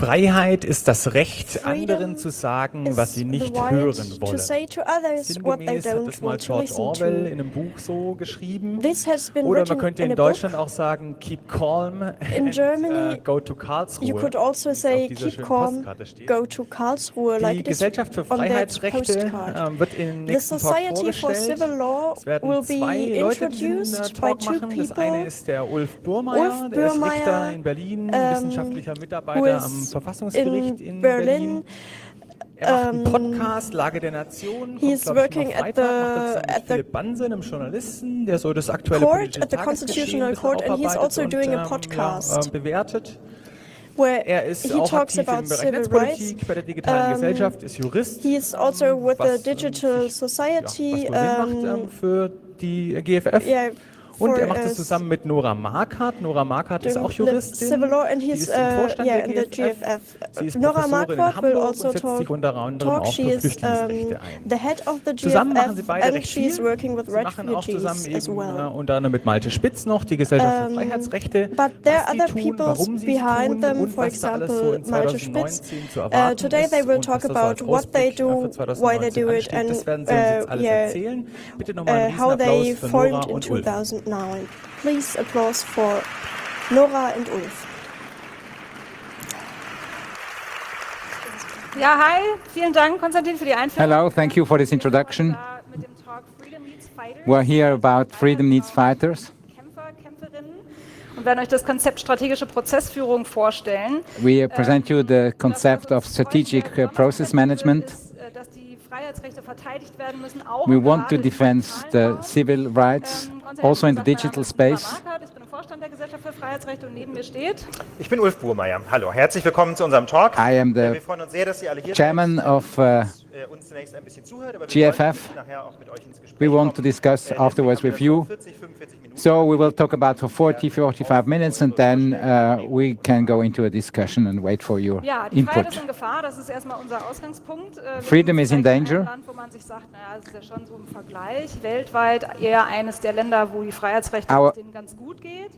Freiheit ist das Recht, anderen zu sagen, was sie nicht hören wollen. Sinngemäß hat das mal George Orwell in einem Buch so geschrieben. Oder man könnte in Deutschland auch sagen, keep calm and go to Karlsruhe. You could also say keep calm, go to Karlsruhe, like Die Gesellschaft für Freiheitsrechte wird in den nächsten Talk vorgestellt. Es werden zwei Leute diesen Talk machen. Das eine ist der Ulf Burmeier, der ist Richter in Berlin, wissenschaftlicher Mitarbeiter am Verfassungsgericht in Berlin. Er macht einen Podcast, Lage der Nation. He's working at the Banse, einem Journalisten, der so das aktuelle politische Tagesgeschehen ein bisschen aufarbeitet und bewertet. Er ist auch aktiv im Bereich Netzpolitik, bei der digitalen Gesellschaft, ist Jurist. He is also with the Digital Society. Was macht für die GFF. Und er macht es zusammen mit Nora Marquardt. Nora Marquardt ist auch Juristin. Civil Law, and he's in der GFF. Sie ist Nora Professorin Marquardt in Hamburg und setzt sich unter anderem auch für Flüchtlingsrechte ein. The head of the Zusammen machen sie GFF, beide and recht viel. she's working with Sie machen auch zusammen refugees as eben well. unter anderem mit Malte Spitz noch die Gesellschaft für Freiheitsrechte. But there are was other sie tun, people warum sie behind es tun them, und for was da alles so example, in Malte Spitz. 2019 zu erwarten Today they ist will und talk was da so als about what they Ausblick do, für why they 2019 do it, ansteht. and Das werden sie uns jetzt alles erzählen. Bitte nochmal einen how they Riesenapplaus für Nora formed in und Ulf. 2009. Please applause for Nora and Ulf. Ja, hi, vielen Dank, Konstantin, für die Einführung. Hello, thank you for this introduction. We're here about Freedom Needs Fighters. Kämpfer, Kämpferinnen und werden euch das Konzept strategische Prozessführung vorstellen. We present you the concept of strategic process management. Dass die Freiheitsrechte verteidigt werden müssen, auch We want to defend the civil rights, also in the digital space. Ich bin im Vorstand der Gesellschaft für Freiheitsrechte und neben mir steht. Ich bin Ulf Burmeier. Hallo, herzlich willkommen zu unserem Talk. I am the Wir freuen uns sehr, dass Sie alle hier chairman sind. of Uns zunächst ein bisschen zuhört, aber wir GFF. wollen nachher auch mit euch ins Gespräch We want to kommen. discuss afterwards with you. 40, 45 Minuten. So we will talk about for 45 minutes and then we can go into a discussion and wait for your Ja, die Freiheit ist input. in Gefahr, das ist erstmal unser Ausgangspunkt. Wir Freedom sind is in vielleicht ein danger. Land, wo man sich sagt, naja, das ist ja schon so im Vergleich weltweit eher eines der Länder, wo die Freiheitsrechte denen ganz gut geht.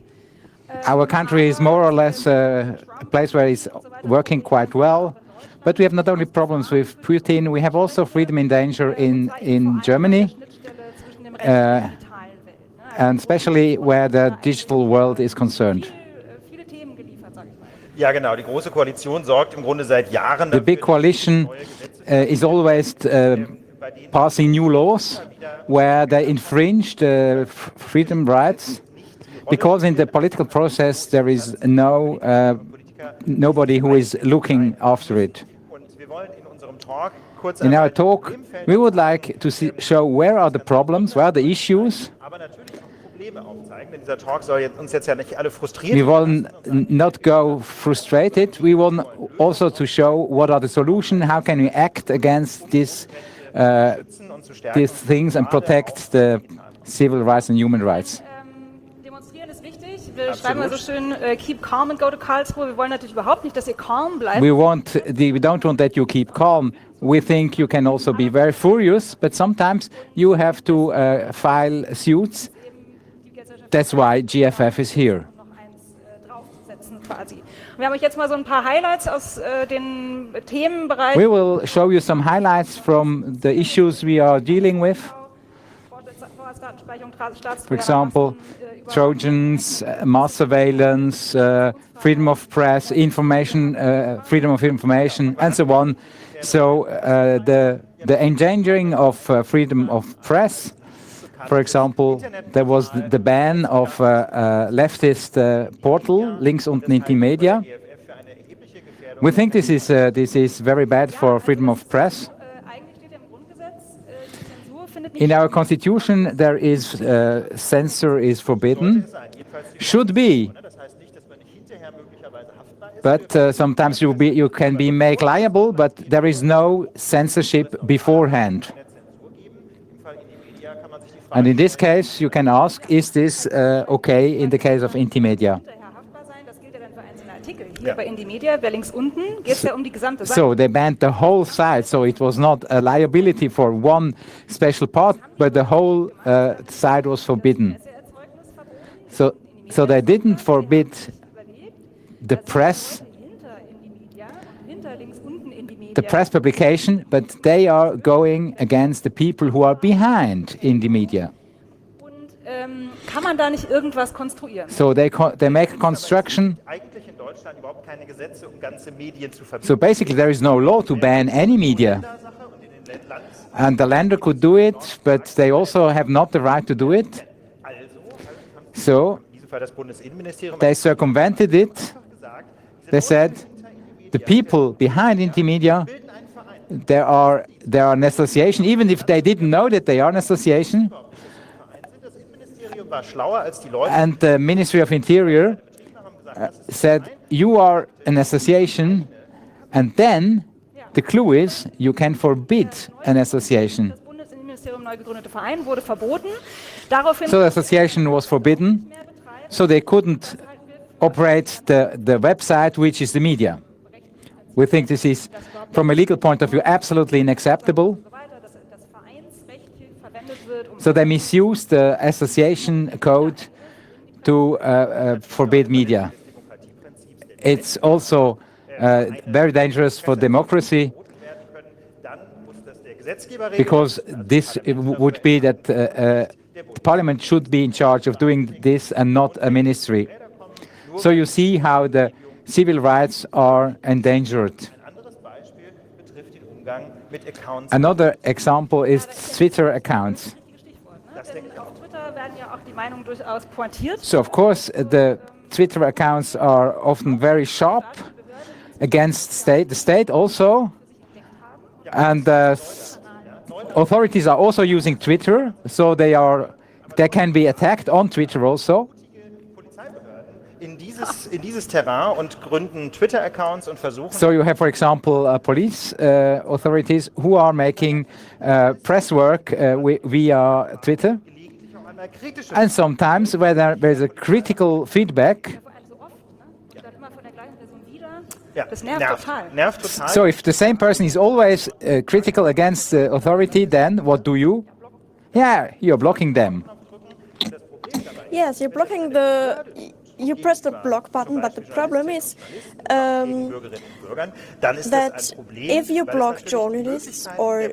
Our country is more or less a place where it's working quite well, but we have not only problems with Putin, we have also freedom in danger in Germany, and especially where the digital world is concerned. Viele Themen geliefert, sag ich mal. Ja, genau. Die Große Koalition sorgt im Grunde seit Jahren The big coalition is always passing new laws where they infringe the freedom rights, because in the political process there is nobody who is looking after it. Und wir wollen in unserem Talk kurz In our einmal talk, Problemfelder, we would like to show where are the problems, where are the issues. aber natürlich auch Probleme aufzeigen, denn dieser Talk soll uns jetzt ja nicht alle frustrieren. We will not go frustrated. We want also to show what are the solutions, how can we act against these things and protect the civil rights and human rights. Demonstrieren ist wichtig. Wir schreiben mal so schön, keep calm and go to Karlsruhe. Wir wollen natürlich überhaupt nicht, dass ihr calm bleibt. We don't want that you keep calm. We think you can also be very furious, but sometimes you have to file suits. That's why GFF is here. Noch eins draufsetzen quasi. Wir haben euch jetzt mal so ein paar Highlights aus den Themenbereichen. We will show you some highlights from the issues we are dealing with. For example, Trojans, mass surveillance, freedom of press, information, freedom of information, and so on. So the endangering of freedom of press. For example, there was the ban of leftist portal, links unten Intimedia. We think this is very bad for freedom of press. In our constitution, there is censor is forbidden. Should be. But sometimes you can be made liable, but there is no censorship beforehand. And in this case, you can ask, is this okay in the case of Intimedia? Bei Intimedia, wer links unten, geht es ja um die gesamte Seite. So they banned the whole site, so it was not a liability for one special part, but the whole site was forbidden. So they didn't forbid the press, the press publication, but they are going against the people who are behind in the media. Kann man da nicht irgendwas konstruieren? So they make a construction. Eigentlich in Deutschland überhaupt keine Gesetze, ganze Medien zu verbieten. So basically there is no law to ban any media. And the Länder could do it, but they also have not the right to do it. So they circumvented it. They said the people behind Intimedia, they are an association, even if they didn't know that they are an association. And the Ministry of Interior said, you are an association, and then the clue is you can forbid an association. So the association was forbidden, so they couldn't operate the website, which is the media. We think this is, from a legal point of view, absolutely unacceptable. So they misused the association code to forbid media. It's also very dangerous for democracy, because this would be that the parliament should be in charge of doing this and not a ministry. So you see how the civil rights are endangered. Another example is Twitter accounts. So of course the Twitter accounts are often very sharp against the state also, and authorities are also using Twitter, so they can be attacked on Twitter also. In dieses Terrain und gründen Twitter-Accounts und versuchen. So you have, for example, police authorities who are making press work via Twitter, and sometimes where there is a critical feedback. So if the same person is always critical against the authority, then what do? Yeah, you're blocking them. Yes, you're blocking you press the block button, but the problem is that if you block journalists or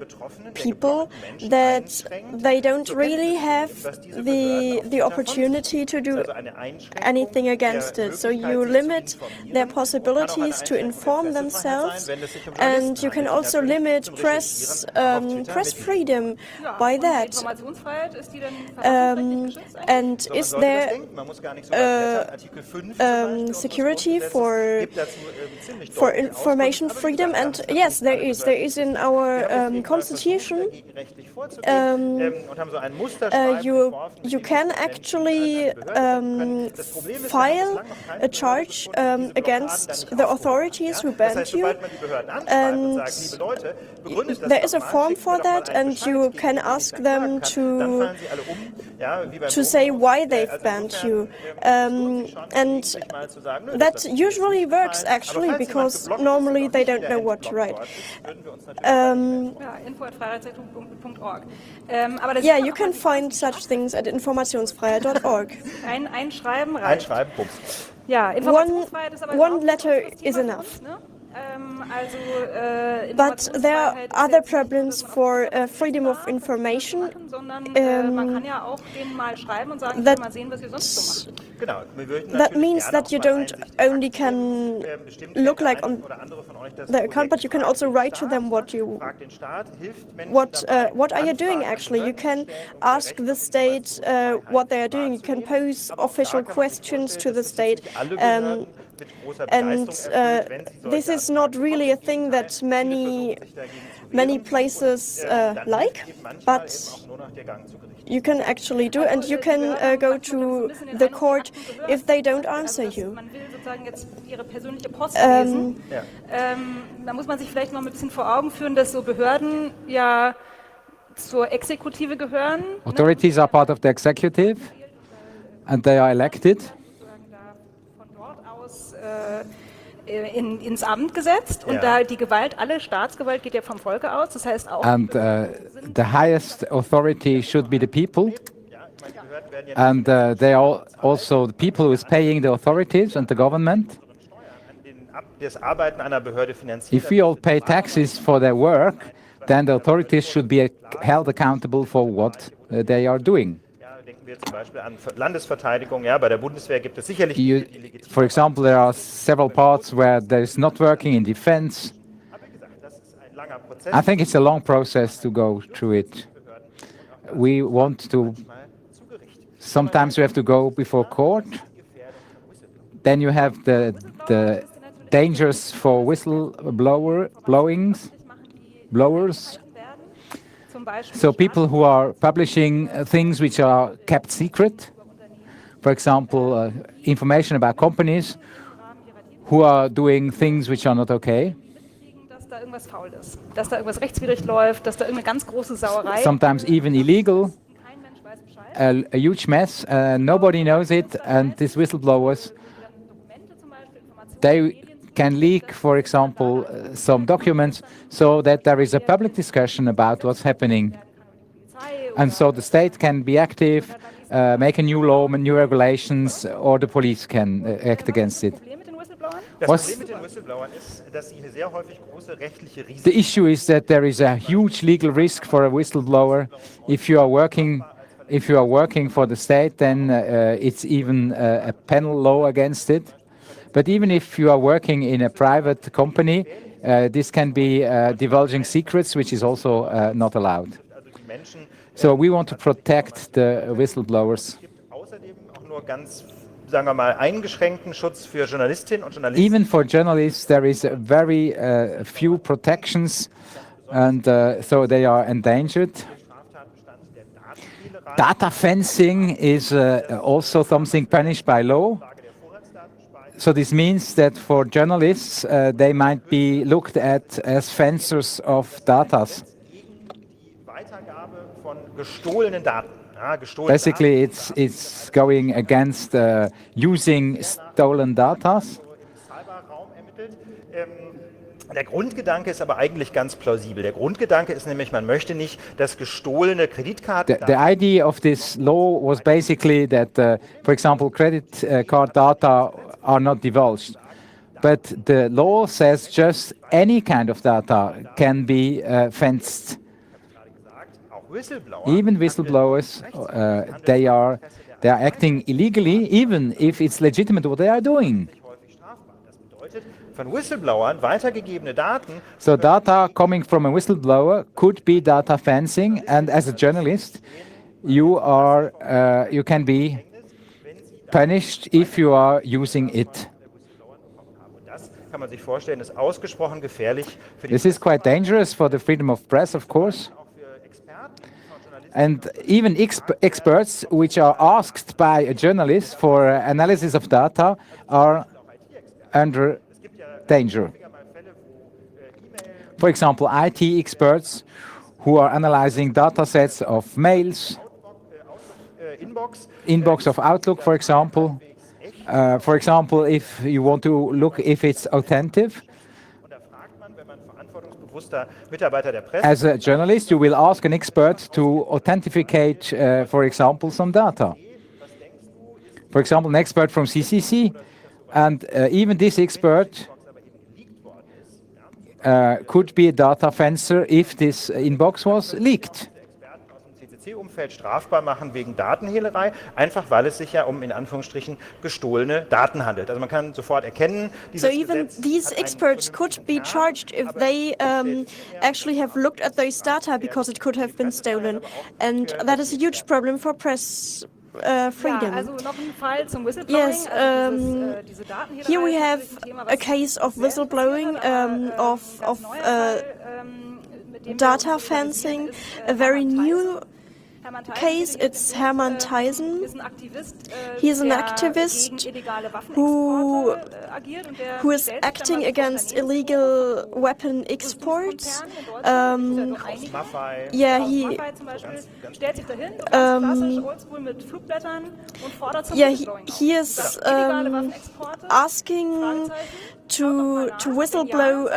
people, that they don't really have the opportunity to do anything against it. So you limit their possibilities to inform themselves, and you can also limit press freedom by that. And is there security for information freedom? And yes, there is in our constitution. You can actually file a charge against the authorities who banned you, and there is a form for that, and you can ask them to say why they've banned you. And that usually works actually, because normally they don't know what to write. Yeah, you can find such things at informationsfreiheit.org. Einschreiben reicht. One letter is enough. But there are other problems for freedom of information. That means that you don't only can look like on the account, but you can also write to them what are you doing actually. You can ask the state what they are doing. You can pose official questions to the state. And this is not really a thing that many places like, but you can actually do, and you can go to the court if they don't answer you. Da muss man sich vielleicht noch ein bisschen vor Augen führen, dass so Behörden ja zur Exekutive gehören. Authorities are part of the executive, and they are elected. Ins Amt gesetzt, und da die Gewalt, alle Staatsgewalt geht ja vom Volke aus, das heißt auch... And the highest authority should be the people, and they are also the people who is paying the authorities and the government. If we all pay taxes for their work, then the authorities should be held accountable for what they are doing. For example, there are several parts where there is not working in defense. I think it's a long process to go through it. We want to, sometimes we have to go before court. Then you have the dangers for blowers. So people who are publishing things which are kept secret, for example, information about companies who are doing things which are not okay. Sometimes even illegal, a huge mess, nobody knows it, and these whistleblowers, they can leak, for example, some documents so that there is a public discussion about what's happening. And so the state can be active, make a new law, new regulations, or the police can act against it. The issue is that there is a huge legal risk for a whistleblower. If you are working for the state, then it's even a penal law against it. But even if you are working in a private company, this can be divulging secrets, which is also not allowed. So we want to protect the whistleblowers. Even for journalists, there is very few protections, and so they are endangered. Data fencing is also something punished by law. So this means that for journalists, they might be looked at as fencers of data. Basically, it's going against using stolen data. Der Grundgedanke ist aber eigentlich ganz plausibel. Der Grundgedanke ist nämlich, man möchte nicht, dass gestohlene Kreditkarten... The idea of this law was basically that, for example, credit card data are not divulged. But the law says just any kind of data can be fenced. Even whistleblowers, they are acting illegally, even if it's legitimate what they are doing. Von Whistleblowern weitergegebene Daten. So data coming from a whistleblower could be data fencing, and as a journalist, you can be punished if you are using it. Kann man sich vorstellen, ist ausgesprochen gefährlich für die. This is quite dangerous for the freedom of press, of course. And even experts which are asked by a journalist for analysis of data are under danger. For example, IT experts who are analyzing data sets of mails, inbox of Outlook, for example. For example, if you want to look if it's authentic. As a journalist, you will ask an expert to authenticate, for example, some data. For example, an expert from CCC, and even this expert could be a data fencer if this inbox was leaked. Umfeld strafbar machen wegen Datenhehlerei, einfach weil es sich ja in Anführungsstrichen gestohlene Daten handelt. Also man kann sofort erkennen, so even these experts could be charged if they actually have looked at those data because it could have been stolen, and that is a huge problem for press freedom. Ja, also noch ein Fall zum Whistleblowing. Yes, here we have a case of whistleblowing, of data fencing, a very new case. It's Hermann Theisen. He is an activist who is acting against illegal weapon exports. Yeah, he is asking to whistleblow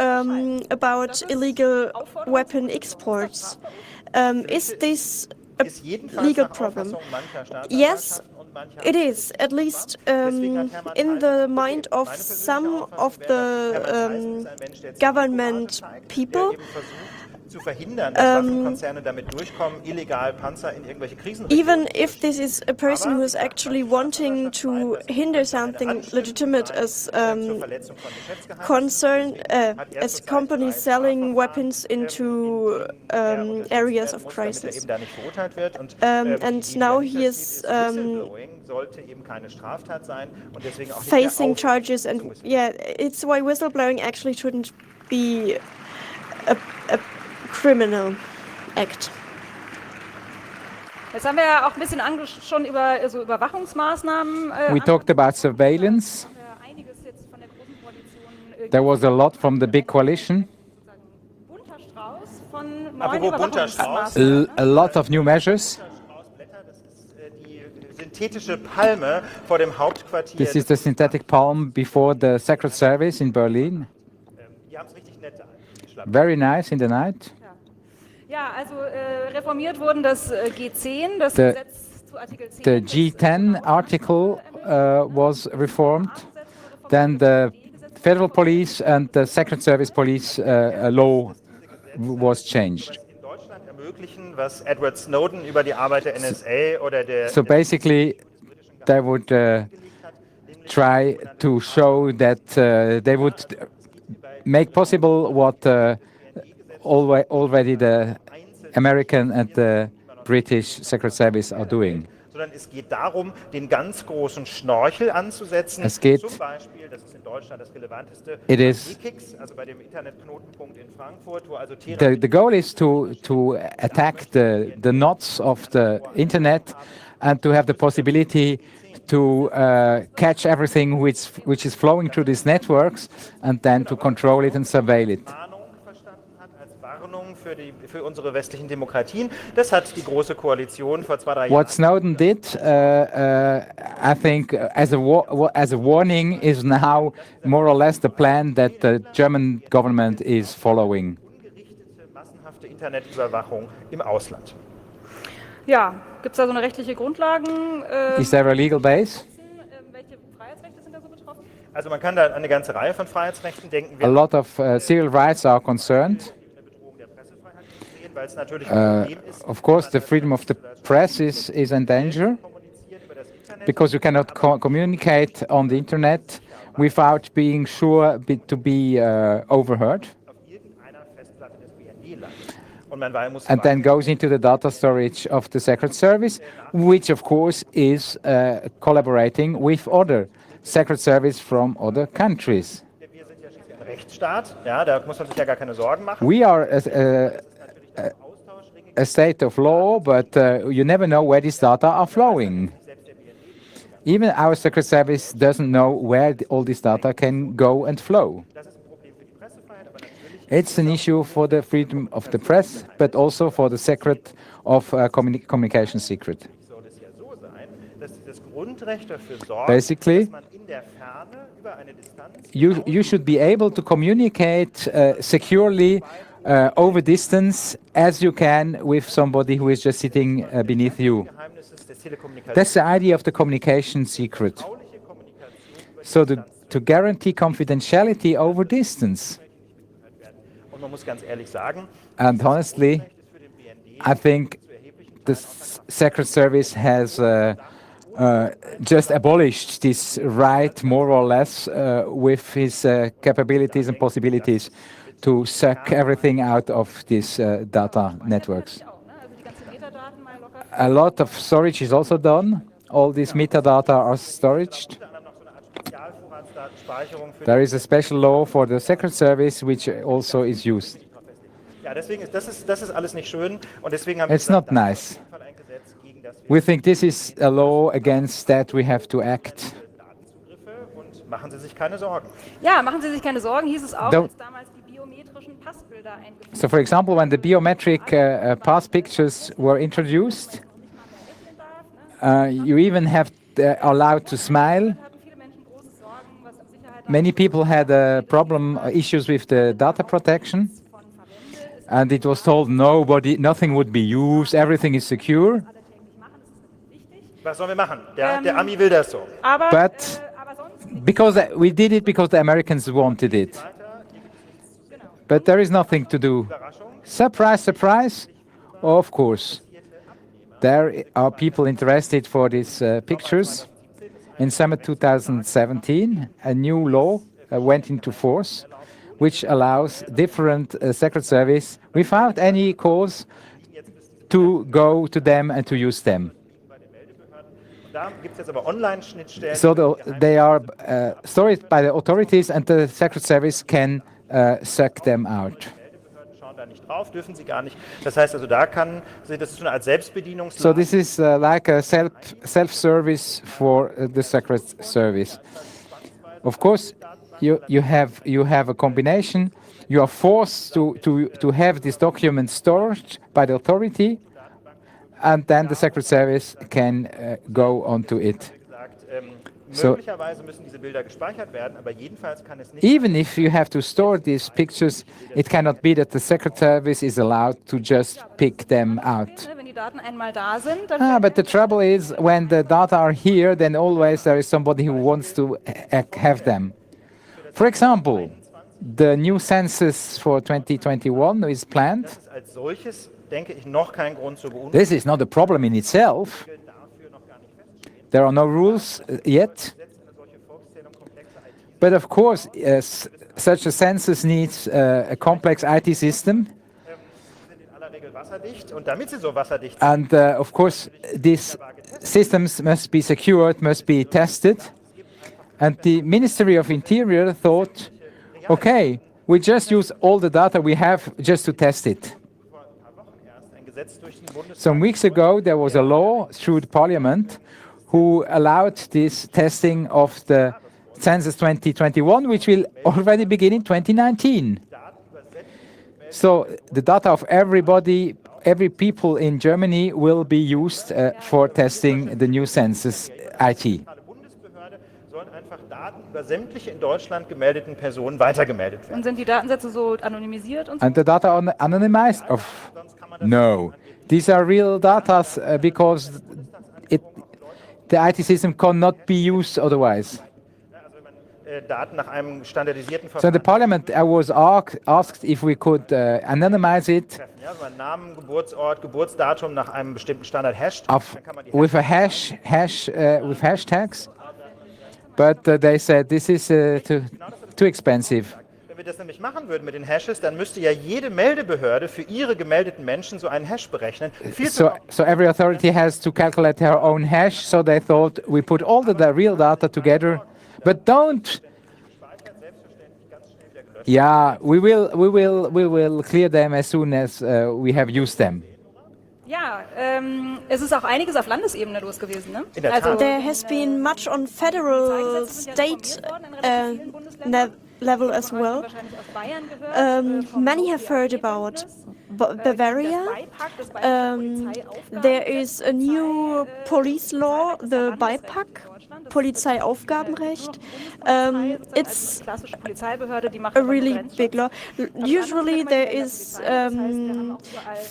about illegal weapon exports. Is this a legal problem? Yes, it is, at least in the mind of some of the government people. Even if this is a person who is actually wanting to hinder something legitimate as as companies selling weapons into areas of crisis. And now he is facing charges, and yeah, it's why whistleblowing actually shouldn't be a criminal act. Jetzt haben wir ja auch ein bisschen schon über so Überwachungsmaßnahmen. We talked about surveillance. There was a lot from the big coalition. A lot of new measures. This is the synthetic palm before the Secret Service in Berlin. Very nice in the night. Ja, also reformiert wurden das G10, das Gesetz zu Artikel 10. The G10 article was reformed. Then the Federal Police and the Secret Service Police law was changed. Was Edward Snowden über die Arbeit der NSA oder der So basically, they would try to show that they would make possible what already the American and the British Secret Service are doing. Sondern es geht darum, den ganz großen Schnorchel anzusetzen. Es geht, zum Beispiel, das ist in Deutschland das relevanteste, also bei dem Internetknotenpunkt in Frankfurt, wo also the goal is to attack the knots of the internet and to have the possibility to catch everything which is flowing through these networks and then to control it and surveil it. Für unsere westlichen Demokratien. Das hat die große Koalition vor 2-3 Jahren. What Snowden did, I think, as a warning, is now more or less the plan that the German government is following. Ungerichtete, massenhafte Internetüberwachung im Ausland. Ja, gibt es da so eine rechtliche Grundlagen? Is there a legal base? Welche Freiheitsrechte sind da so betroffen? Also man kann da an eine ganze Reihe von Freiheitsrechten denken. A lot of civil rights are concerned. Of course, the freedom of the press is in danger because you cannot communicate on the internet without being sure to be overheard. And then goes into the data storage of the Secret Service, which of course is collaborating with other Secret Service from other countries. We are a state of law, but you never know where these data are flowing. Even our Secret Service doesn't know where all this data can go and flow. It's an issue for the freedom of the press, but also for the secret of communication secret. Basically, you should be able to communicate securely over distance as you can with somebody who is just sitting beneath you. That's the idea of the communication secret. So to guarantee confidentiality over distance. And honestly, I think the Secret Service has just abolished this right, more or less, with his capabilities and possibilities to suck everything out of these data networks. A lot of storage is also done. All these metadata are storaged. There is a special law for the Secret Service which also is used. It's not nice. We think this is a law against that we have to act. Machen Sie sich keine Sorgen. Ja, machen Sie sich keine Sorgen, hieß es auch, als damals die biometrischen Passbilder eingeführt wurden. So for example, when the biometric pass pictures were introduced, you even have allowed to smile. Many people had issues with the data protection, and it was told nothing would be used, everything is secure. Was sollen wir machen? Der Ami will das so. But because we did it because the Americans wanted it. But there is nothing to do. Surprise, surprise. Of course. There are people interested for these pictures. In summer 2017, a new law went into force, which allows different Secret Service, without any cause, to go to them and to use them. So they are stored by the authorities, and the Secret Service can suck them out. So this is like a self-service for the Secret Service. Of course, you have a combination. You are forced to have this document stored by the authority, and then the Secret Service can go onto it. So even if you have to store these pictures, it cannot be that the Secret Service is allowed to just pick them out. But the trouble is, when the data are here, then always there is somebody who wants to have them. For example, the new census for 2021 is planned. This is not a problem in itself. There are no rules yet. But of course, such a census needs a complex IT system. And of course, these systems must be secured, must be tested. And the Ministry of Interior thought, okay, we just use all the data we have just to test it. Some weeks ago, there was a law through the Parliament who allowed this testing of the census 2021, which will already begin in 2019. So the data of everybody, every people in Germany will be used for testing the new census IT. Und sind die Datensätze so anonymisiert und so? And the data are anonymized? No. These are real data because the IT system cannot be used otherwise. So the Parliament was asked if we could anonymize it with a with hashtags, but they said this is too expensive. Wenn wir das nämlich machen würden mit den Hashes, dann müsste ja jede Meldebehörde für ihre gemeldeten Menschen so einen Hash berechnen. So every authority has to calculate their own hash, so they thought we put all the real data together, but don't. Yeah, we will clear them as soon as we have used them. Ja, es ist auch einiges auf Landesebene los gewesen, ne? Also there has been much on federal state level as well. Many have heard about Bavaria. There is a new police law, the BIPAC, Polizeiaufgabenrecht. It's a really big law. Usually there is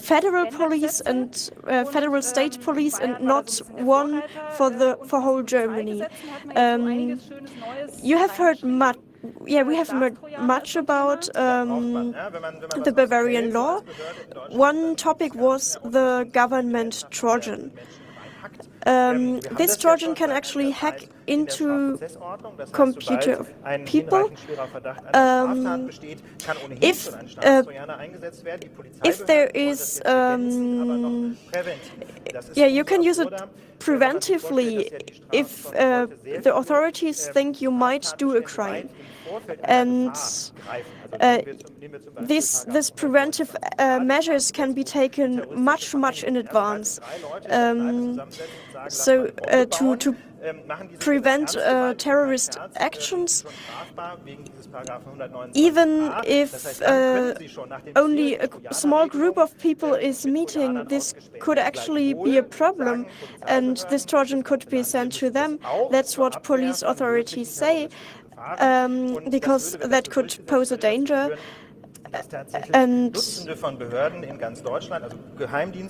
federal police and federal state police, and not one for whole Germany. You have heard much. Yeah, we have heard much about the Bavarian law. One topic was the government Trojan. This Trojan can actually hack into computer of people. If there is, yeah, you can use it preventively if the authorities think you might do a crime. And this preventive measures can be taken much in advance. So to prevent terrorist actions, even if only a small group of people is meeting, this could actually be a problem, and this Trojan could be sent to them. That's what police authorities say, because that could pose a danger. and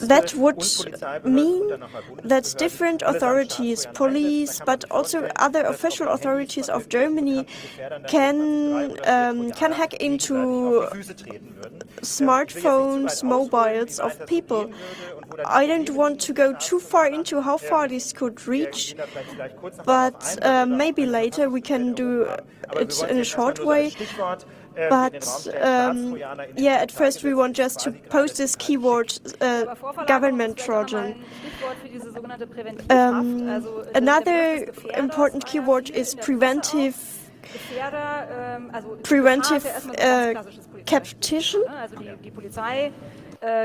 that would mean that different authorities, police, but also other official authorities of Germany can hack into smartphones, mobiles of people. I don't want to go too far into how far this could reach, but maybe later we can do it in a short way. But yeah, at first we want just to post this keyword, government Trojan. Another important keyword is preventive captation.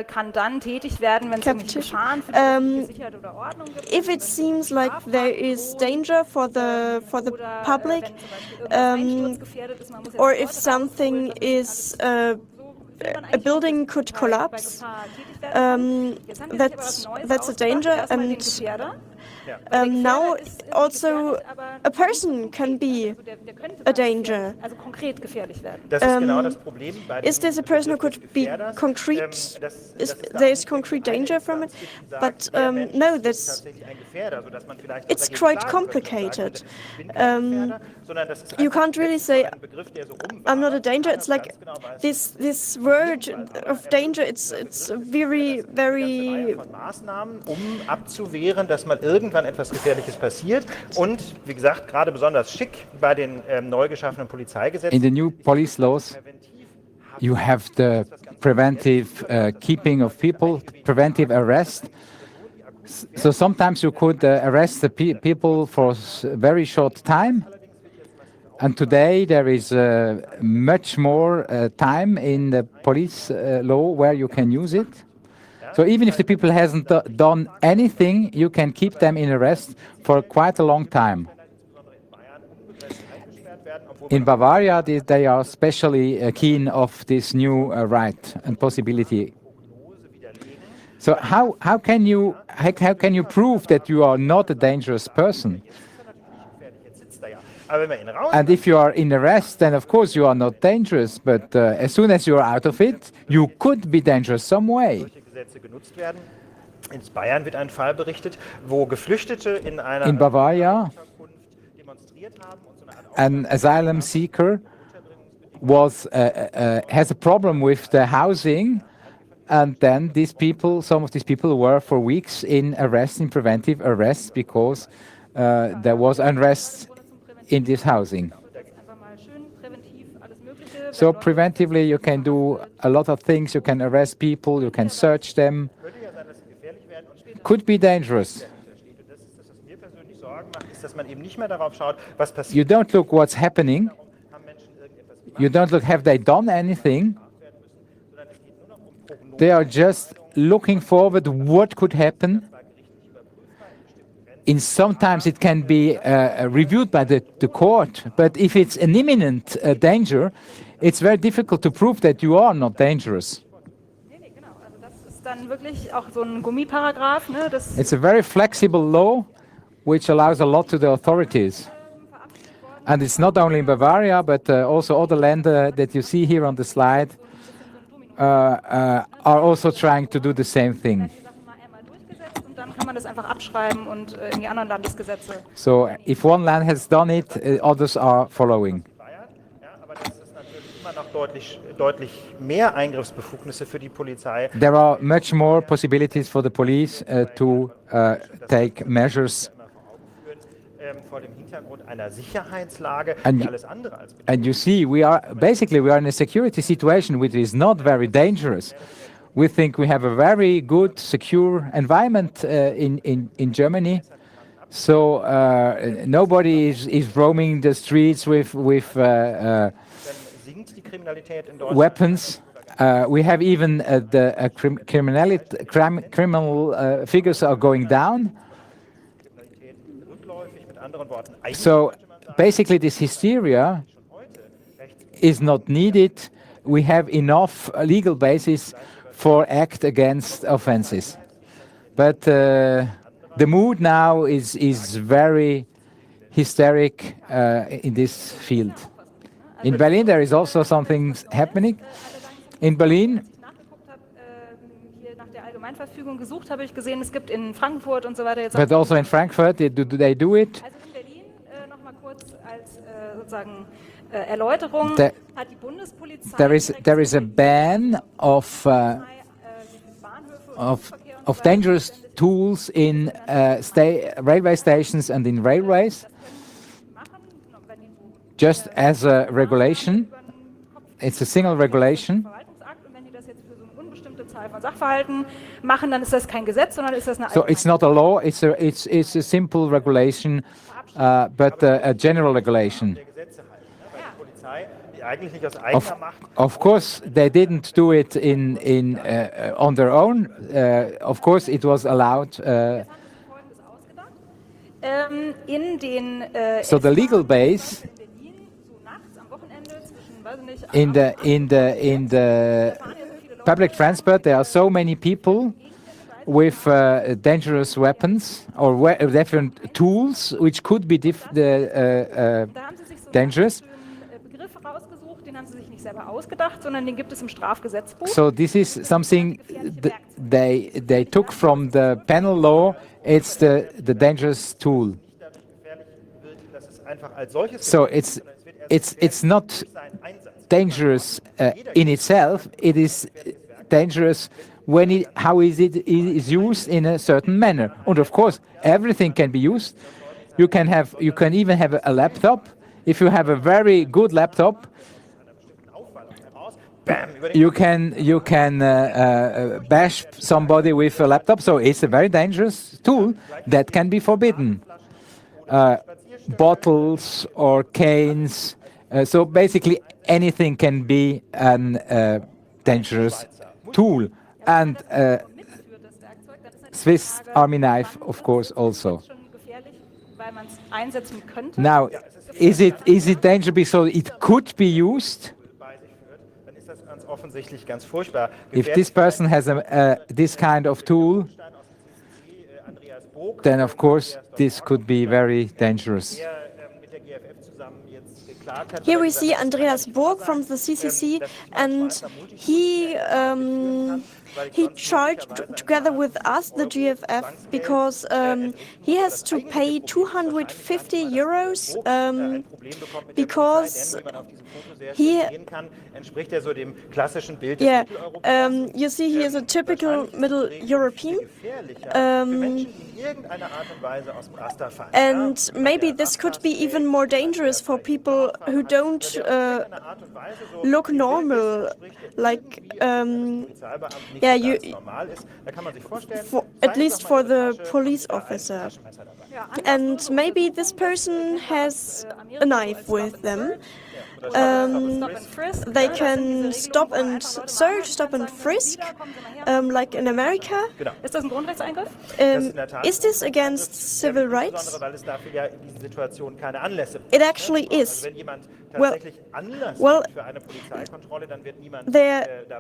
Kann dann tätig werden, wenn es Gefahren für die Sicherheit oder Ordnung gibt. If it seems like there is danger for the public, or if something is a building could collapse, that's a danger. And now also a person can be a danger. Is this a person who could be concrete? There is concrete danger from it? But no, it's quite complicated. You can't really say, I'm not a danger. It's like this word of danger, it's very, very... etwas Gefährliches passiert und, wie gesagt, gerade besonders schick bei den neu geschaffenen Polizeigesetzen. In the new police laws, you have the preventive keeping of people, preventive arrest. So sometimes you could arrest the people for a very short time. And today there is much more time in the police law where you can use it. So even if the people hasn't done anything, you can keep them in arrest for quite a long time. In Bavaria, they are especially keen of this new right and possibility. So how can you prove that you are not a dangerous person? And if you are in arrest, then of course you are not dangerous. But as soon as you are out of it, you could be dangerous some way. Genutzt werden. In Bayern wird ein Fall berichtet, wo Geflüchtete in einer in Bavaria, an asylum seeker has a problem with the housing, and then some of these people were for weeks in preventive arrest, because there was unrest in this housing. So preventively you can do a lot of things. You can arrest people, you can search them. Could be dangerous. You don't look what's happening. You don't look, have they done anything? They are just looking forward what could happen. Sometimes it can be reviewed by the court, but if it's an imminent danger, it's very difficult to prove that you are not dangerous. It's a very flexible law, which allows a lot to the authorities. And it's not only in Bavaria, but also other länder that you see here on the slide are also trying to do the same thing. So if one land has done it, others are following. There are much more possibilities for the police to take measures. And you see, we are in a security situation which is not very dangerous. We think we have a very good, secure environment in Germany. So nobody is roaming the streets with weapons. We have even the criminal figures are going down. So basically this hysteria is not needed. We have enough legal basis for act against offenses. But the mood now is very hysteric in this field. In Berlin there is also something happening. In Berlin, nach der Allgemeinverfügung gesucht habe, ich gesehen, es gibt in Frankfurt und so weiter jetzt. But also in Frankfurt, do they do it? Also in Berlin, nochmal kurz als sozusagen Erläuterung, hat die Bundespolizei. There is a ban of dangerous tools in railway stations and in railways, just as a regulation. It's a single regulation. So it's not a law, it's a simple regulation, but a general regulation. Of course, they didn't do it on their own. Of course, it was allowed. So the legal base in the public transport, there are so many people with dangerous weapons or different tools which could be dangerous. So this is something they took from the penal law. It's the dangerous tool. So it's not dangerous in itself. It is dangerous when how is it is used in a certain manner. And of course, everything can be used. You can even have a laptop. If you have a very good laptop, you can bash somebody with a laptop. So it's a very dangerous tool that can be forbidden. Bottles or canes. So basically, anything can be a dangerous tool. And Swiss Army knife, of course, also. Now, is it dangerous because it could be used? If this person has this kind of tool, then of course this could be very dangerous. Here we see Andreas Burg from the CCC, and he charged together with us, the GFF, because he has to pay 250 euros because you see he is a typical Middle European, and maybe this could be even more dangerous for people who don't look normal, like at least for the police officer. And maybe this person has a knife with them. They can stop and search, stop and frisk, like in America. Is this against civil rights? It actually is. Well,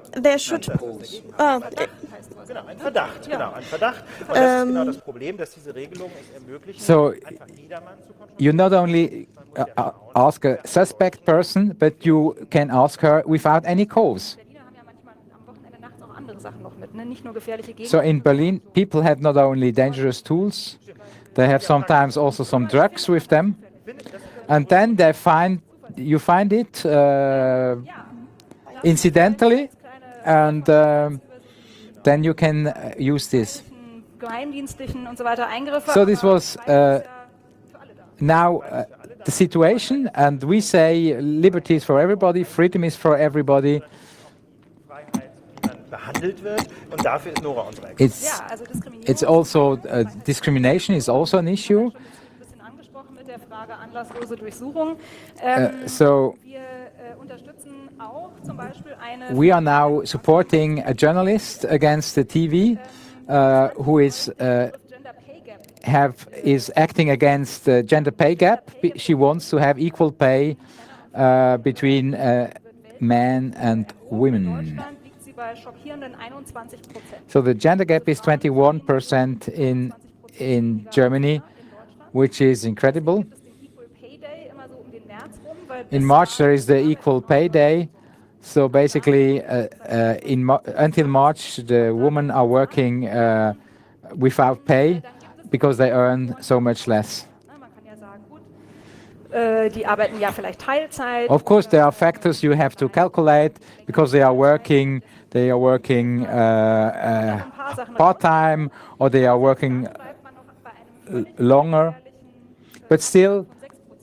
there should. So you not only ask a suspect person, but you can ask her without any cause. So in Berlin, people have not only dangerous tools, they have sometimes also some drugs with them, and then you find it incidentally, and then you can use this. So this was now the situation, and we say liberty is for everybody, freedom is for everybody. It's also discrimination is also an issue. So we are now supporting a journalist against the TV who is acting against the gender pay gap. She wants to have equal pay between men and women. So the gender gap is 21% in Germany, which is incredible. In March there is the Equal Pay Day, So basically, until March, the women are working without pay because they earn so much less. Die arbeiten ja vielleicht Teilzeit. Of course, there are factors you have to calculate because they are working part-time or they are working longer. But still,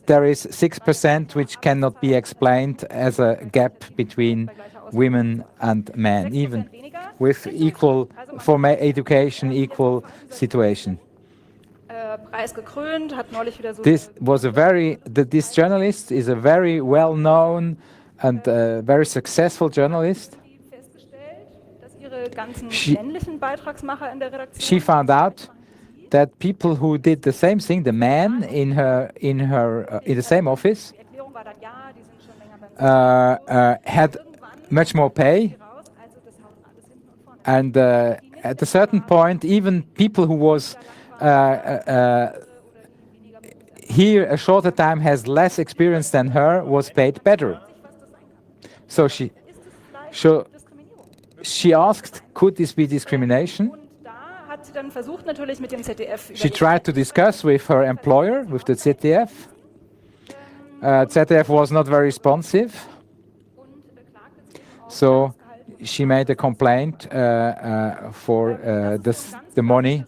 there is 6% which cannot be explained as a gap between women and men, even with equal for education, equal situation. This journalist is a very well-known and very successful journalist. She found out that people who did the same thing, the men in the same office, had much more pay, and at a certain point, even people who was here a shorter time has less experience than her was paid better. So she asked, could this be discrimination? She tried to discuss with her employer, with the ZDF. ZDF was not very responsive. So she made a complaint for the money.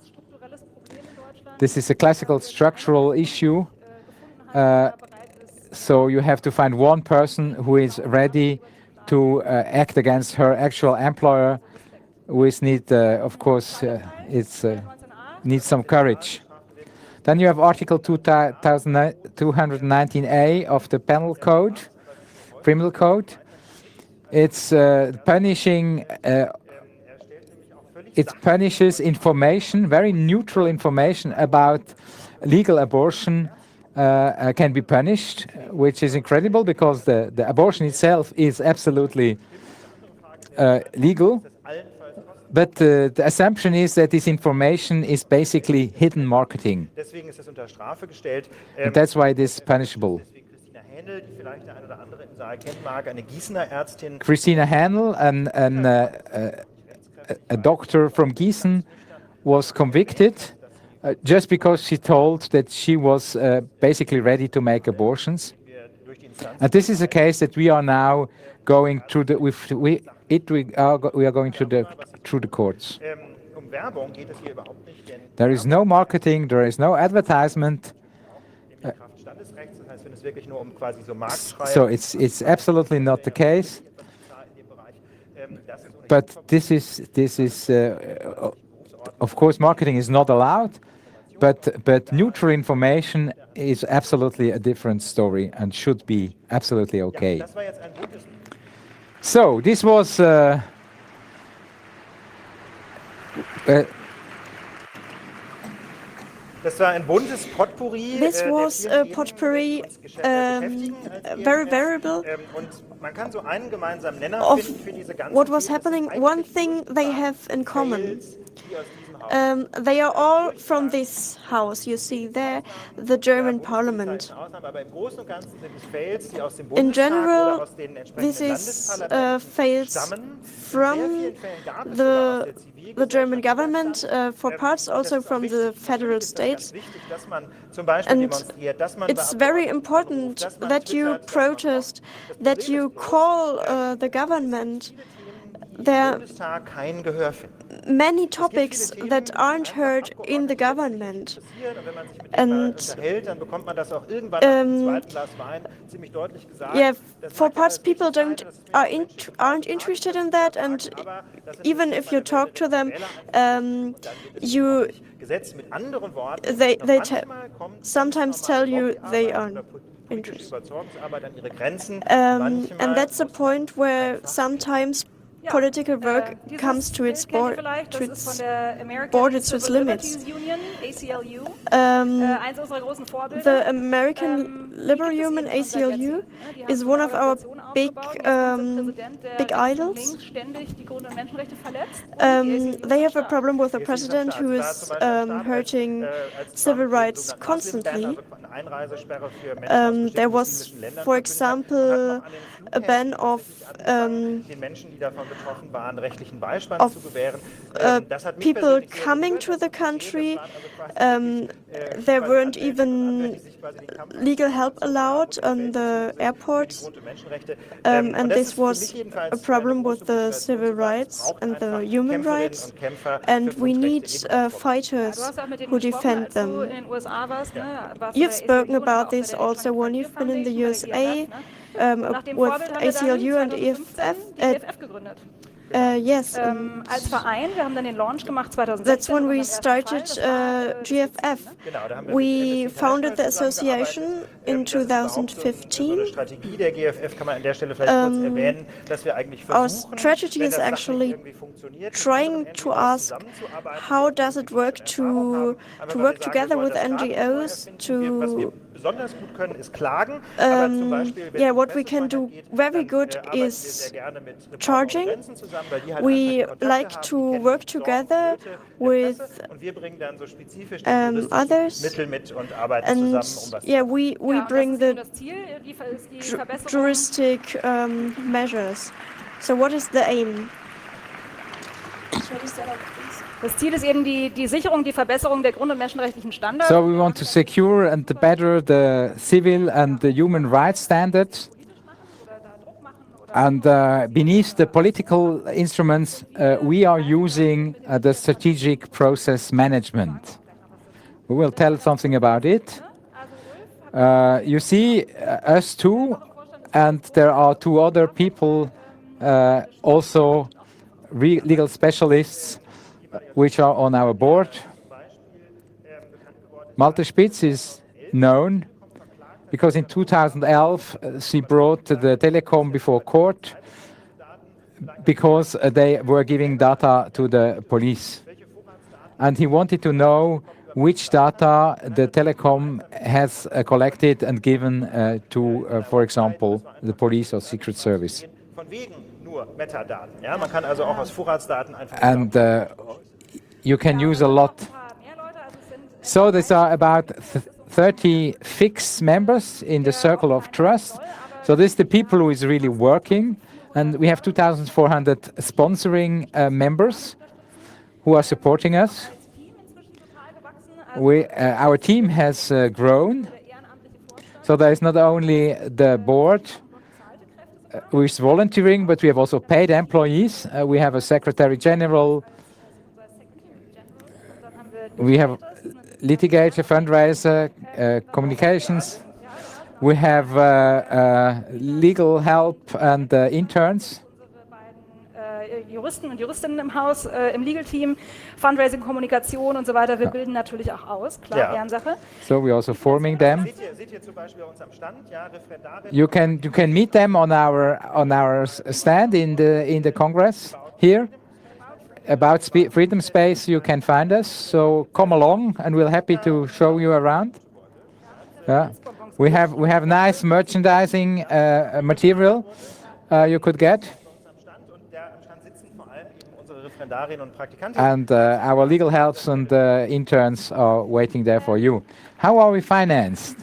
This is a classical structural issue. So you have to find one person who is ready to act against her actual employer, which needs some courage. Then you have Article 219A of the Penal Code, Criminal Code. It's punishing. It punishes information, very neutral information about legal abortion can be punished, which is incredible because the abortion itself is absolutely legal. But the assumption is that this information is basically hidden marketing. And that's why it is punishable. Christina Händel, a doctor from Gießen, was convicted just because she told that she was basically ready to make abortions. And this is a case that we are now going through we are going through the courts. There is no marketing, there is no advertisement. So it's absolutely not the case. But this is of course, marketing is not allowed. But neutral information is absolutely a different story and should be absolutely okay. So this was This was a potpourri, very variable of what was happening. One thing they have in common. They are all from this house. You see there, the German parliament. In general, this is files from the German government, for parts also from the federal states. And it's very important that you protest, that you call the government. There are many topics that aren't heard in the government. And for parts, people aren't interested in that. And even if you talk to them, they sometimes tell you they aren't interested. And that's a point where sometimes political work comes to its borders, to its limits. The American Liberal Union, ACLU, is one of our big idols. They have a problem with a president who is hurting civil rights constantly. There was, for example, a ban of people coming to the country. There weren't even legal help allowed on the airports, and this was a problem with the civil rights and the human rights, and we need fighters who defend them. You've spoken about this also when you've been in the USA with ACLU and EFF. Yes, als Verein, wir haben dann den Launch gemacht 2016. That's when we started GFF. We founded the association in 2015. Our strategy is actually trying to ask how does it work to work together with NGOs to besonders gut können, ist klagen. Aber zum Beispiel, yeah, what we can do very good is charging. We like to work together with others, and yeah, we bring the juristic measures. So what is the aim? Das Ziel ist eben die Sicherung, die Verbesserung der Grund- und menschenrechtlichen Standards. So we want to secure and better the civil and the human rights standards. And beneath the political instruments, we are using the strategic process management. We will tell something about it. You see us two, and there are two other people, also legal specialists, which are on our board. Malte Spitz is known because in 2011 she brought the telecom before court because they were giving data to the police. And he wanted to know which data the telecom has collected and given to, for example, the police or secret service. And you can use a lot. So there are about 30 fixed members in the circle of trust. So this is the people who is really working. And we have 2,400 sponsoring members who are supporting us. Our team has grown. So there is not only the board who is volunteering, but we have also paid employees. We have a secretary general. We have litigator, fundraiser, communications. We have legal help and interns. Juristen und Juristinnen im Haus, im Legal-Team, Fundraising, Kommunikation und so weiter. Wir bilden natürlich auch aus, klar, Ehrensache. So we're also forming them. You can meet them on our stand in the Congress here. About Freedom Space, you can find us. So come along, and we're happy to show you around. Yeah, we have nice merchandising material you could get. And our legal helps and interns are waiting there for you. How are we financed?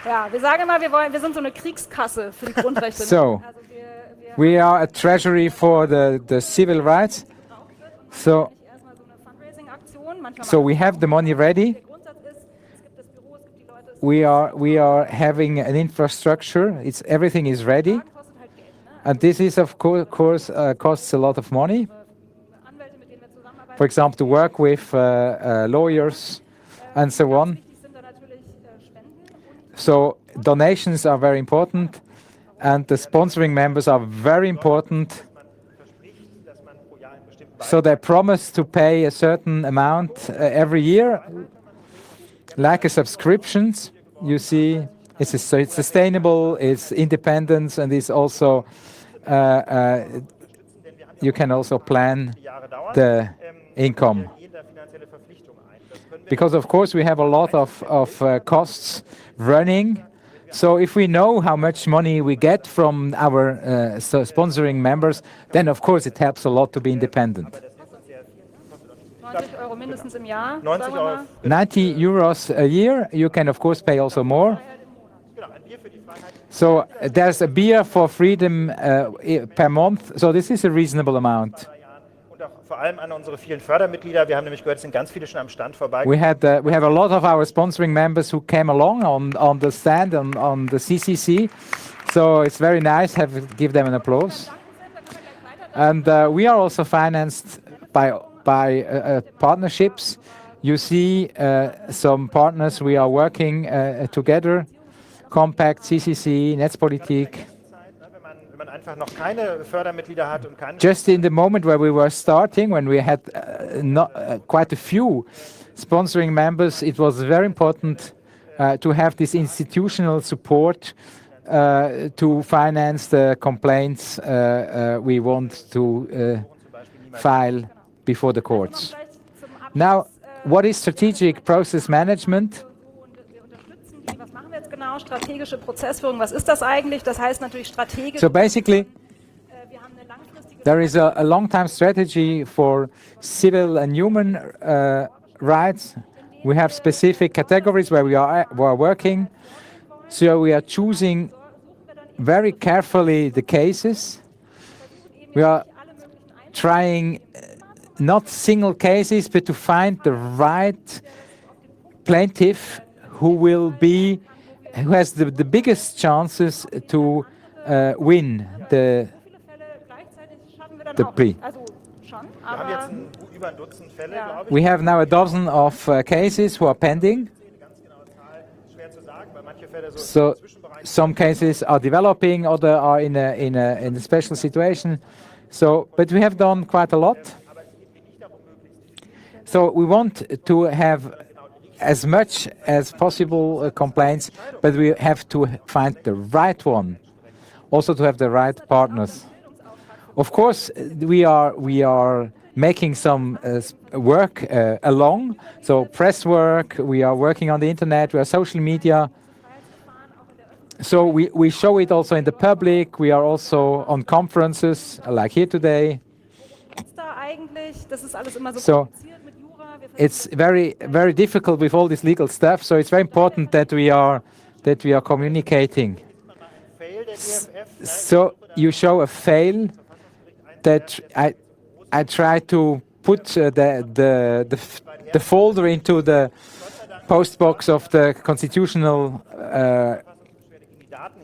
Ja, wir sagen immer, wir sind so eine Kriegskasse für die Grundrechte. So, we are a treasury for the civil rights. So we have the money ready. We are having an infrastructure. Everything is ready. And this is, of course, costs a lot of money. For example, to work with lawyers and so on. So donations are very important, and the sponsoring members are very important. So they promise to pay a certain amount every year, like a subscriptions. You see, it's sustainable, it's independence, and it's also you can also plan the income. Because of course we have a lot of costs running. So if we know how much money we get from our sponsoring members, then of course it helps a lot to be independent. 90 euros a year. You can of course pay also more. So there's a beer for freedom per month. So this is a reasonable amount. Vor allem an unsere vielen Fördermitglieder. Wir haben nämlich gehört, es sind ganz viele schon am Stand vorbei. We have a lot of our sponsoring members who came along on the stand on the CCC. So it's very nice. Give them an applause. And we are also financed by partnerships. You see some partners we are working together. Compact, CCC, Netzpolitik. Just in the moment where we were starting, when we had quite a few sponsoring members, it was very important to have this institutional support to finance the complaints we want to file before the courts. Now, what is strategic process management? Strategische Prozessführung, was ist das eigentlich? Das heißt natürlich strategisch. So basically, there is a long-time strategy for civil and human rights. We have specific categories where we are working. So we are choosing very carefully the cases. We are trying not single cases, but to find the right plaintiff who has the biggest chances to win the plea. We have now a dozen of cases who are pending. So some cases are developing, others are in a special situation. So, but we have done quite a lot. So we want to have as much as possible complaints, but we have to find the right one, also to have the right partners. Of course, we are making some work along, so press work, we are working on the internet, we are social media. So we show it also in the public, we are also on conferences, like here today. So it's very, very difficult with all this legal stuff, so it's very important that we are communicating. So you show a fail that I try to put the folder into the postbox of the Constitutional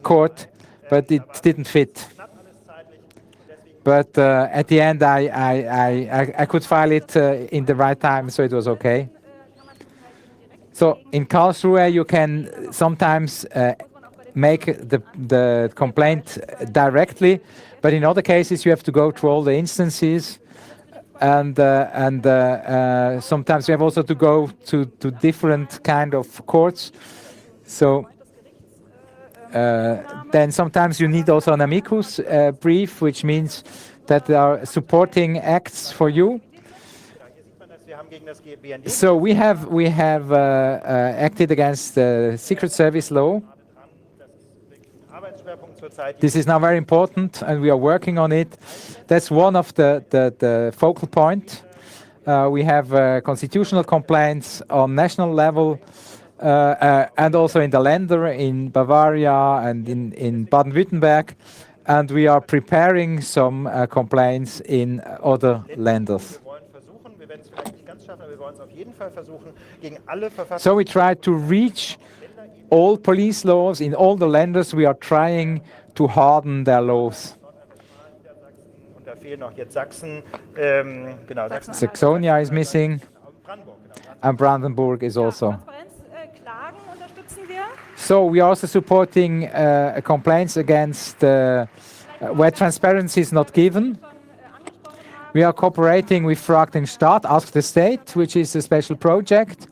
Court, but it didn't fit. But at the end, I could file it in the right time, so it was okay. So in Karlsruhe, you can sometimes make the complaint directly, but in other cases, you have to go through all the instances, and sometimes you have also to go to different kind of courts. So then sometimes you need also an amicus brief, which means that there are supporting acts for you. So we have acted against the Secret Service law. This is now very important, and we are working on it. That's one of the focal point. We have constitutional complaints on national level. And also in the Länder, in Bavaria and in Baden-Württemberg, and we are preparing some complaints in other Länders. So we try to reach all police laws in all the Länders. We are trying to harden their laws. Saxonia is missing, and Brandenburg is also. So we are also supporting complaints against where transparency is not given. We are cooperating with Frag den Staat, Ask the State, which is a special project,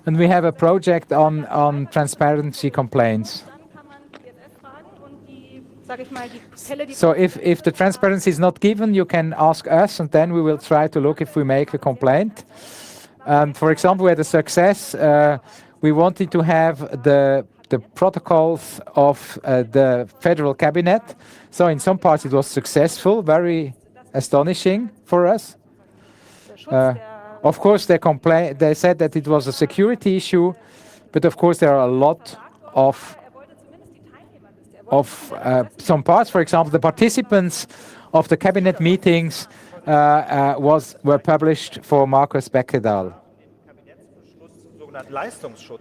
and we have a project on transparency complaints. So if the transparency is not given, you can ask us, and then we will try to look if we make a complaint. And for example, we had a success. We wanted to have the protocols of the federal cabinet. So in some parts it was successful, very astonishing for us. Of course, they said that it was a security issue, but of course there are a lot of some parts. For example, the participants of the cabinet meetings were published for Markus Beckedahl.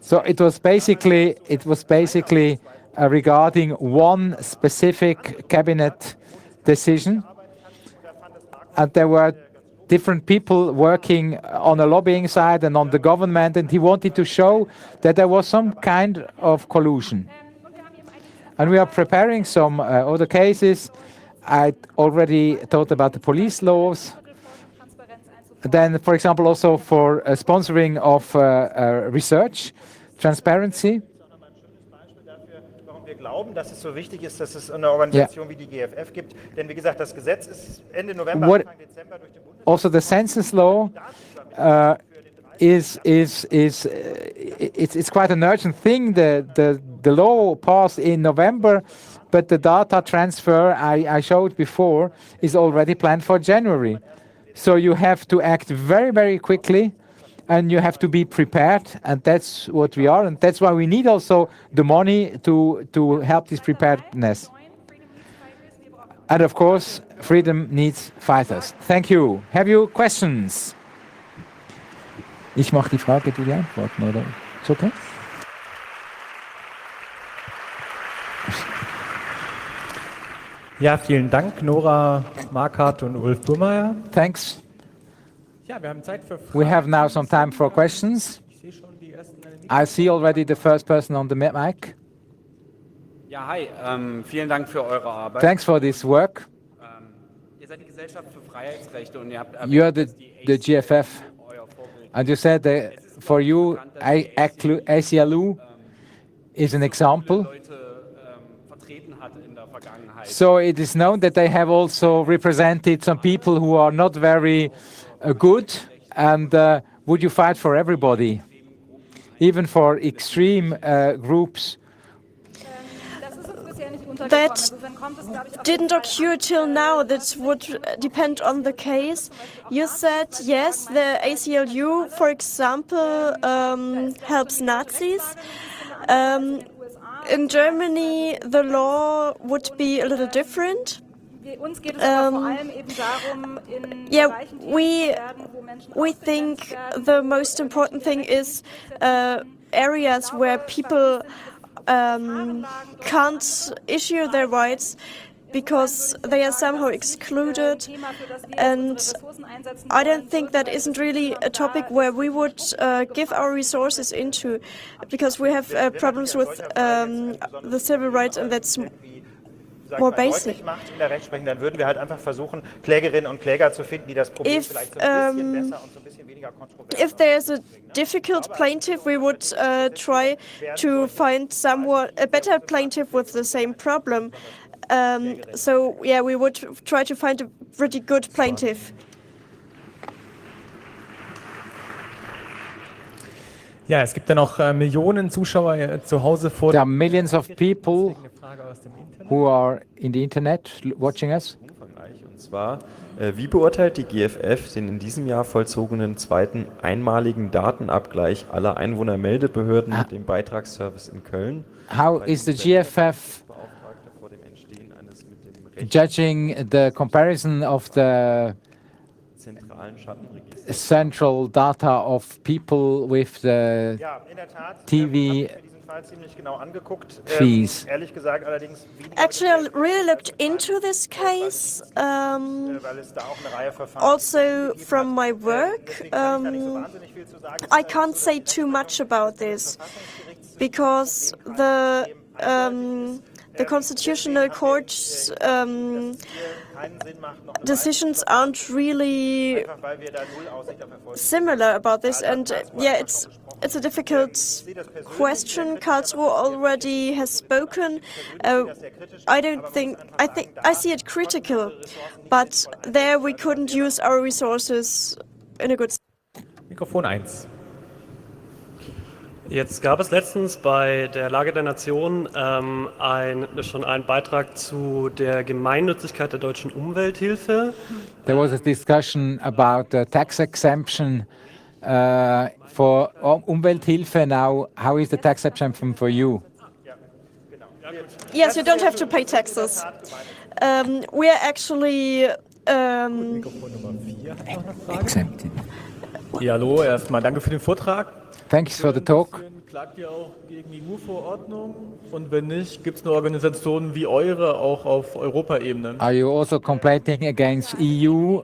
So it was basically regarding one specific cabinet decision, and there were different people working on the lobbying side and on the government, and he wanted to show that there was some kind of collusion. And we are preparing some other cases. I already thought about the police laws. Then, for example, also for sponsoring of research, transparency. Wir glauben, dass es so wichtig ist, dass es eine Organisation wie die GFF gibt. Denn wie gesagt, das Gesetz ist Ende November, Anfang Dezember durch den Bundestag. Also the census law it's quite an urgent thing. The law passed in November, but the data transfer I showed before is already planned for January. So you have to act very, very quickly, and you have to be prepared, and that's what we are, and that's why we need also the money to help this preparedness. And of course, freedom needs fighters. Thank you. Have you questions? Ich mache die Frage, du die Antworten, oder? Ist okay? Ja, vielen Dank, Nora Marquardt und Ulf Burmeier. Thanks. Ja, wir haben Zeit für Fragen. We have now some time for questions. Ich sehe schon die ersten I see already the first person on the mic. Ja, hi. Vielen Dank für eure Arbeit. Thanks for this work. Ihr seid die Gesellschaft für Freiheitsrechte und ihr habt You are the GFF, and you said that for you, ACLU is an example. So it is known that they have also represented some people who are not very good, and would you fight for everybody, even for extreme groups? That didn't occur till now. That would depend on the case. You said, yes, the ACLU, for example, helps Nazis. In Germany, the law would be a little different. We think the most important thing is areas where people can't issue their rights because they are somehow excluded, and I don't think that isn't really a topic where we would give our resources into, because we have problems with the civil rights, and that's more basic. Dann würden wir halt einfach versuchen, Klägerinnen und Kläger zu finden, die das Problem vielleicht so ein bisschen besser und so ein bisschen weniger kontrovers. If there's a difficult plaintiff, we would try to find a better plaintiff with the same problem. So yeah, we would try to find a pretty good plaintiff. Ja, es gibt ja noch Millionen Zuschauer zu Hause vor. There are millions of people who are in the internet watching us. Und zwar, wie beurteilt die GFF den in diesem Jahr vollzogenen zweiten einmaligen Datenabgleich aller Einwohnermeldebehörden mit dem Beitragsservice in Köln? How is the GFF judging the comparison of the central data of people with the TV fees? Actually, I really looked into this case, also from my work. I can't say too much about this because the Constitutional Court's decisions aren't really similar about this, and yeah, it's a difficult question. Karlsruhe already has spoken. I see it critical, but there we couldn't use our resources in a good. Mikrofon 1. Jetzt gab es letztens bei der Lage der Nation schon einen Beitrag zu der Gemeinnützigkeit der deutschen Umwelthilfe. There was a discussion about the tax exemption for Umwelthilfe. Now, how is the tax exemption for you? Yes, you don't have to pay taxes. We are actually Exempted. Ja, hallo, erstmal danke für den Vortrag. Thanks for the talk. Klagt ihr auch gegen die EU-Verordnung? Und wenn nicht, gibt es eine Organisation wie eure auch auf Europaebene? Are you also complaining against EU?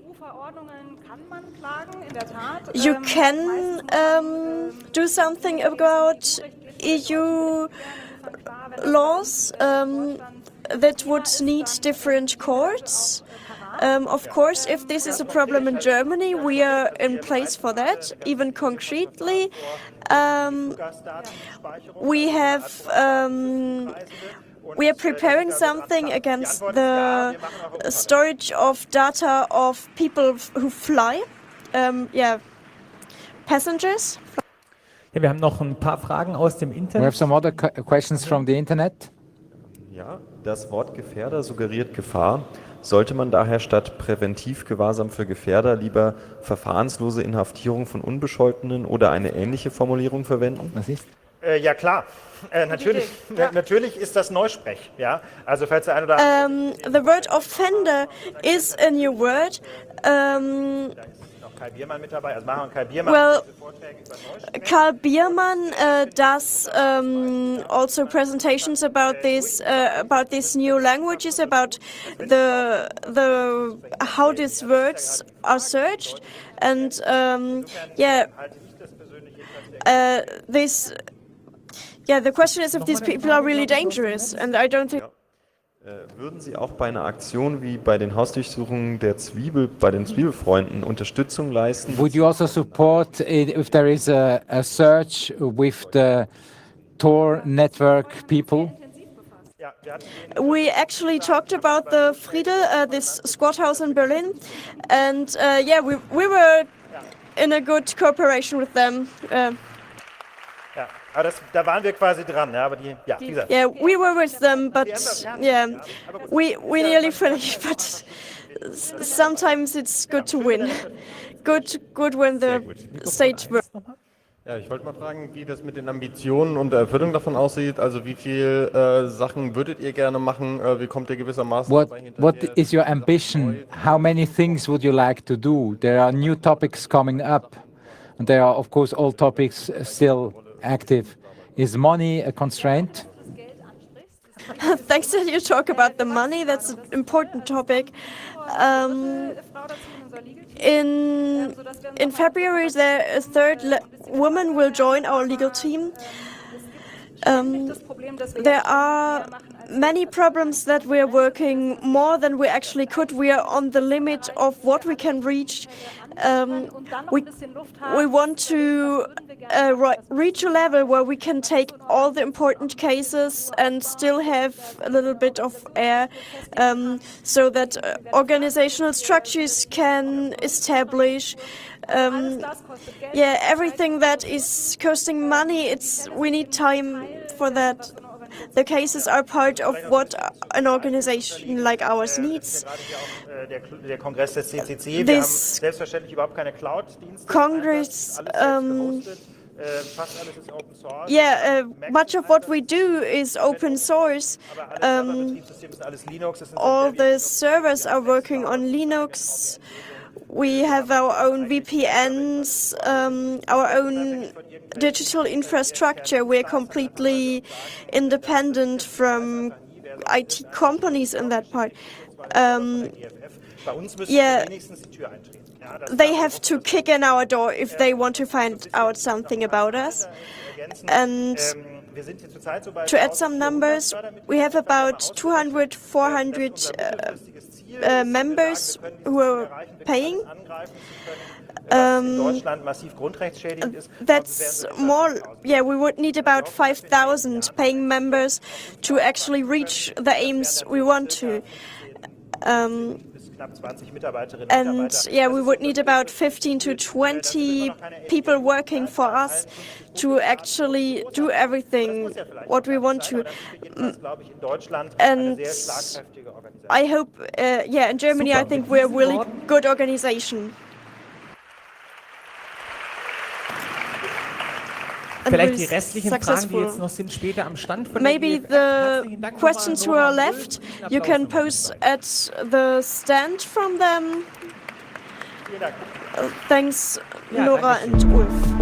You can do something about EU laws that would need different courts. Of course, if this is a problem in Germany, we are in place for that. Even concretely, we are preparing something against the storage of data of people who fly. Passengers. Ja, wir haben noch ein paar Fragen aus dem Internet. We have some other questions from the internet. Ja, das Wort Gefährder suggeriert Gefahr. Sollte man daher statt Präventivgewahrsam für Gefährder lieber verfahrenslose Inhaftierung von Unbescholtenen oder eine ähnliche Formulierung verwenden? Was ist? Ja klar, natürlich ist das Neusprech. Ja? Also falls der eine oder The word offender is a new word. Karl Biermann mit dabei, also machen Karl Biermann Vorträge über Neusprech. Karl Biermann does also presentations about these new languages, about the how these words are searched, and the question is if these people are really dangerous, and I don't think. Würden Sie auch bei einer Aktion wie bei den Hausdurchsuchungen bei den Zwiebelfreunden Unterstützung leisten? Would you also support if there is a search with the Tor network people? We actually talked about the Friedel, this squad house in Berlin, and we were in a good cooperation with them. Ja, aber da waren wir quasi dran, ja, aber wie gesagt. Yeah, we were with them, but we nearly finished. But sometimes it's good to win. Good when the state works. Ja, ich wollte mal fragen, wie das mit den Ambitionen und der Erfüllung davon aussieht. Also wie viele Sachen würdet ihr gerne machen? Wie kommt ihr gewissermaßen dabei hinterher? What is your ambition? How many things would you like to do? There are new topics coming up, and there are of course all topics still active. Is money a constraint? Thanks that you talk about the money. That's an important topic. In February, a third woman will join our legal team. There are many problems that we are working more than we actually could. We are on the limit of what we can reach. We want to reach a level where we can take all the important cases and still have a little bit of air, so that organizational structures can establish. Everything that is costing money, we need time for that. The cases are part of what an organization like ours needs. Der Kongress des CCC, wir haben selbstverständlich überhaupt keine Cloud-Dienste. Congress, much of what we do is open source. All the servers are working on Linux. We have our own VPNs, our own digital infrastructure. We're completely independent from IT companies in that part. They have to kick in our door if they want to find out something about us. And to add some numbers, we have about 200, 400 members who are paying. That's more, we would need about 5,000 paying members to actually reach the aims we want to. And we would need about 15 to 20 people working for us to actually do everything what we want to. And I hope, in Germany, I think we're a really good organization. Vielleicht die restlichen Fragen, die jetzt noch sind, später am Stand von Maybe der the questions who are left, you can pose at the stand from them. Thanks, Nora and Ulf.